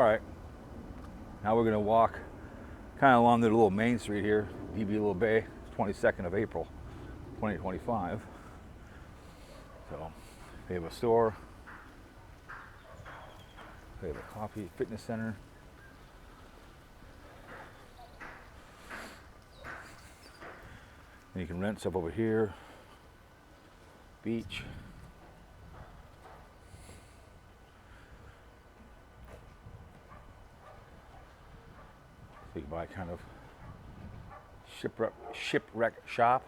All right, now we're gonna walk kind of along the little main street here, Divi Little Bay, 22nd of April, 2025. So they have a store, they have a coffee fitness center. And you can rent stuff over here, beach. So you can buy kind of shipwreck shop.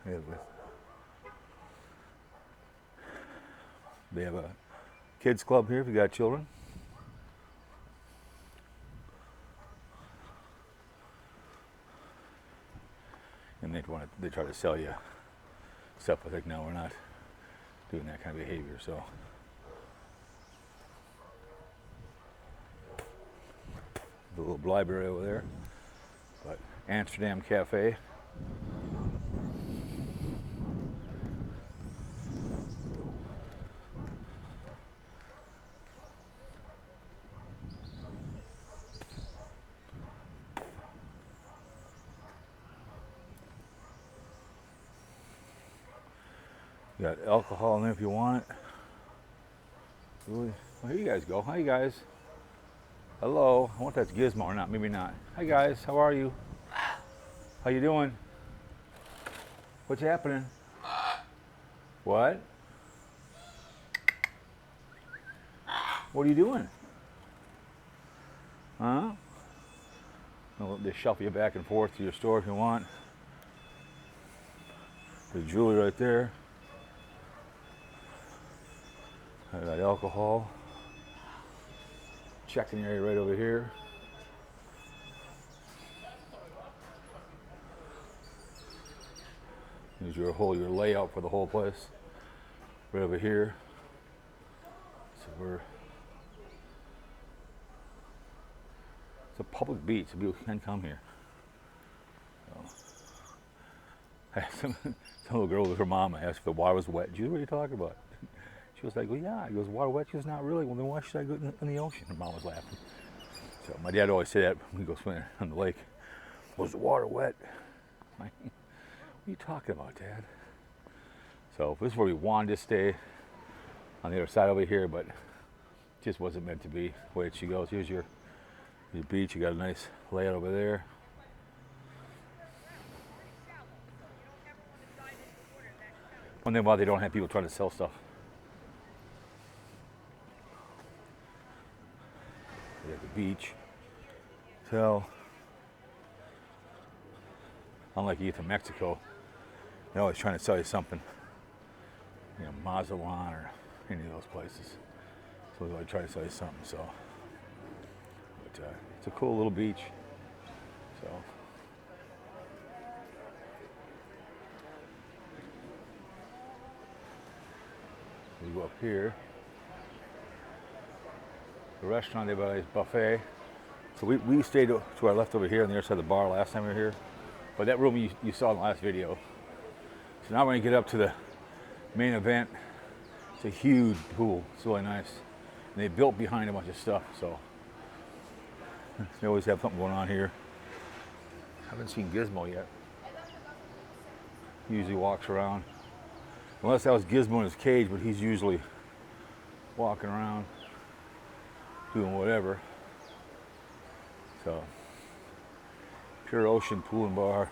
They have a kids club here if you got children. And they try to sell you stuff. I think no, we're not doing that kind of behavior. So the little library over there, but Amsterdam Cafe. You got alcohol in there if you want it. Really? Well, here you guys go. Hi, you guys. Hello. I wonder if that's Gizmo or not. Maybe not. Hi, guys. How are you? How you doing? What's happening? What? What are you doing? Huh? They shuffle you back and forth to your store if you want. There's jewelry right there. I got alcohol. Check-in area right over here. Here's your layout for the whole place. Right over here. So it's a public beach, so people can come here. So, some little girl with her mom asked if the water was wet. She goes, what are you talking about? She was like, well, yeah. He goes, water wet? She goes, not really. Well, then why should I go in the ocean? Her mom was laughing. So my dad always said that when we go swimming on the lake. Was the water wet? I'm like, what are you talking about, Dad? So this is where we wanted to stay, on the other side over here, but it just wasn't meant to be the way she goes. Here's your beach. You got a nice layout over there. One thing about they don't have people trying to sell stuff. They have the beach. So, unlike you get to Mexico, they're always trying to sell you something. You know, Mazatlan or any of those places. So they always try to sell you something. So, but it's a cool little beach. So. We go up here. The restaurant, they have a buffet. So we stayed to our left over here on the other side of the bar last time we were here. But that room you saw in the last video. So now we're gonna get up to the main event. It's a huge pool. It's really nice. And they built behind a bunch of stuff, so they always have something going on here. Haven't seen Gizmo yet. He usually walks around. Unless that was Gizmo in his cage, but he's usually walking around doing whatever. So, Pure Ocean Pool and Bar.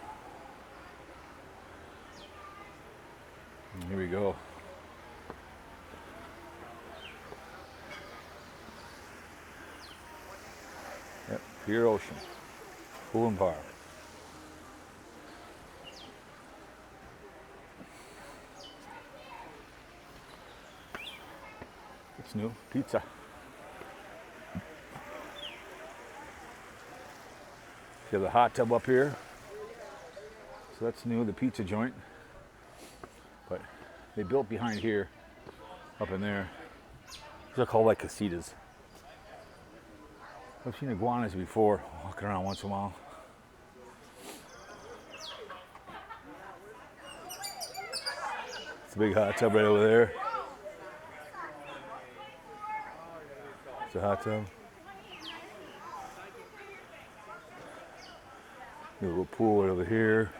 And here we go. Yep, Pure Ocean Pool and Bar. It's new. Pizza. You have the hot tub up here. So that's new, the pizza joint. But they built behind here, up in there. These are called like casitas. I've seen iguanas before, walking around once in a while. a big hot tub right over there. It's a hot tub. A little pool right over here.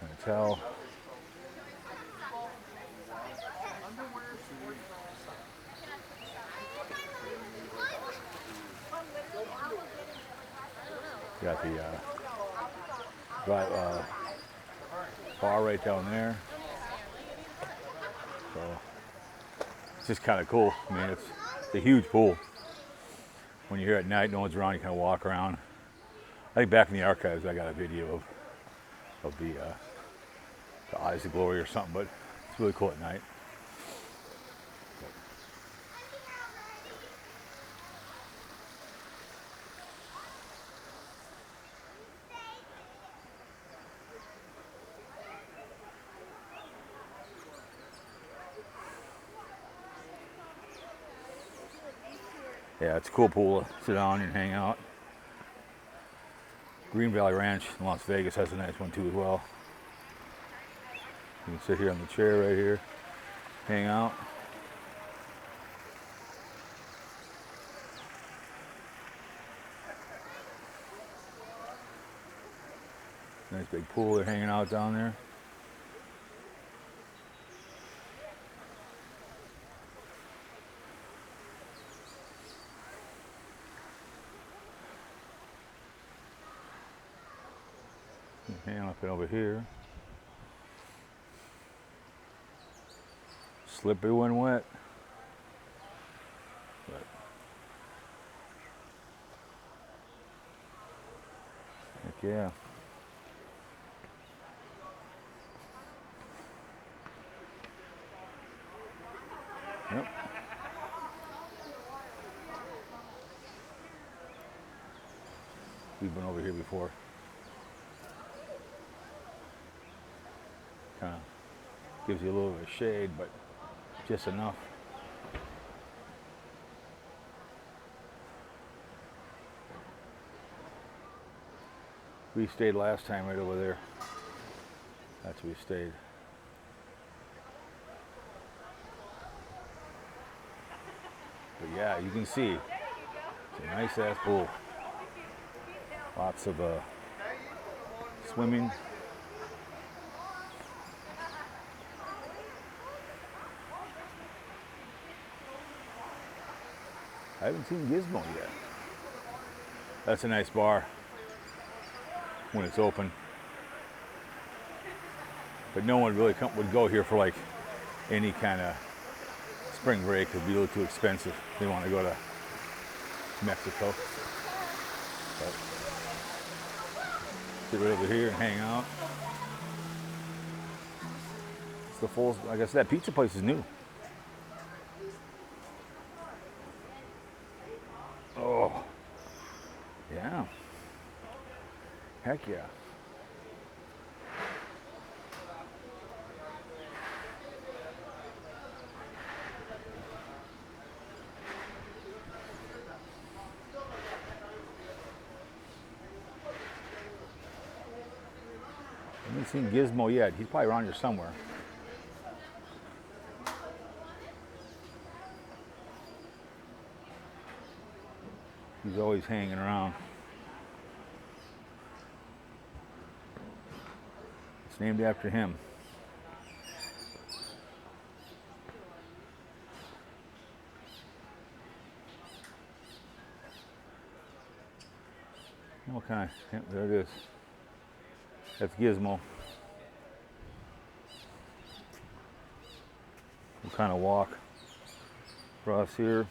And a towel. Got the bar right down there. So it's just kind of cool. I mean, it's a huge pool. When you're here at night, no one's around, you kind of walk around. I think back in the archives, I got a video of the Eyes of Glory or something, but it's really cool at night. Yeah, it's a cool pool to sit down and hang out. Green Valley Ranch in Las Vegas has a nice one too as well. You can sit here on the chair right here, hang out. Nice big pool they're hanging out down there. Hang up and over here. Slippery when wet. But heck yeah. Yep. We've been over here before. Kind of gives you a little bit of shade, but just enough. We stayed last time right over there. That's where we stayed. But yeah, you can see it's a nice ass pool. Lots of swimming. I haven't seen Gizmo yet. That's a nice bar when it's open. But no one really would go here for like any kind of spring break. It'd be a little too expensive. They want to go to Mexico. But sit right over here and hang out. It's the full, like I said, that pizza place is new. Oh, yeah. Heck yeah. I haven't seen Gizmo yet. He's probably around here somewhere. He's always hanging around. It's named after him. What kind? Yep, there it is. That's Gizmo. We'll kind of walk across here.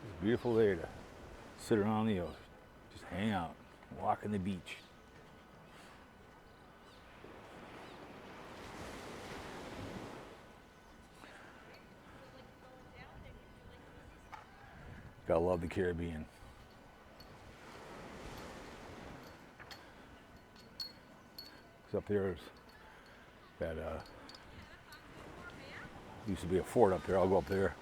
It's a beautiful day to sit around the ocean, just hang out, walk on the beach. Gotta love the Caribbean. Up there is that used to be a fort up there. I'll go up there.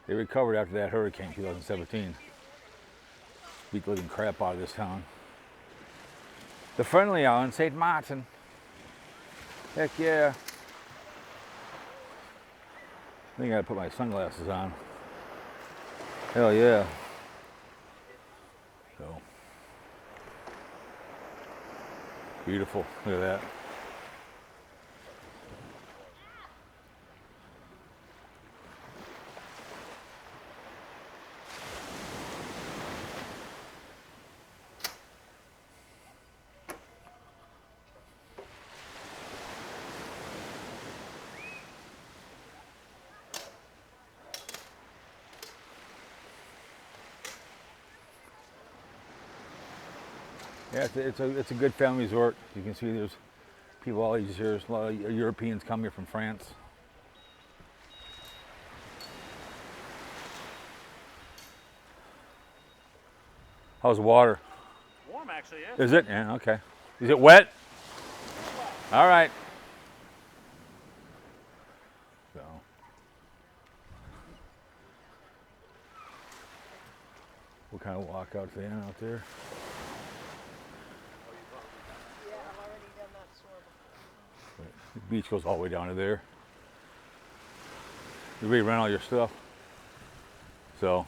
They recovered after that hurricane, 2017. Beat the living crap out of this town. The friendly island, St. Maarten. Heck yeah. I think I gotta put my sunglasses on. Hell yeah. So beautiful. Look at that. Yeah, it's a good family resort. You can see there's people all these years. A lot of Europeans come here from France. How's the water? Warm, actually, yeah. Is it? Yeah, okay. Is it wet? All right. So. We'll kind of walk out to the end out there. Yeah, I've already done that store before. The beach goes all the way down to there. You ready to rent all your stuff? So.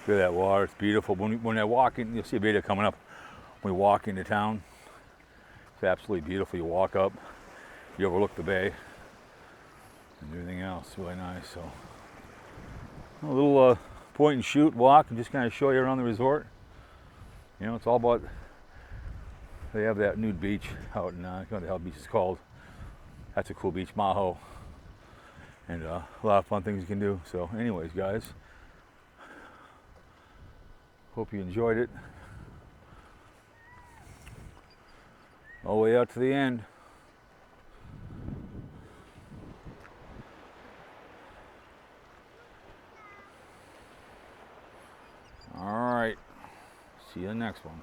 Look at that water, it's beautiful. When I walk in, you'll see a video coming up. When we walk into town, it's absolutely beautiful. You walk up, you overlook the bay, and everything else. Really nice. So, a little point and shoot walk, and just kind of show you around the resort. You know, it's all about. They have that nude beach out in I don't know what the hell the beach is called. That's a cool beach, Maho, and a lot of fun things you can do. So, anyways, guys. Hope you enjoyed it. All the way out to the end. All right. See you in the next one.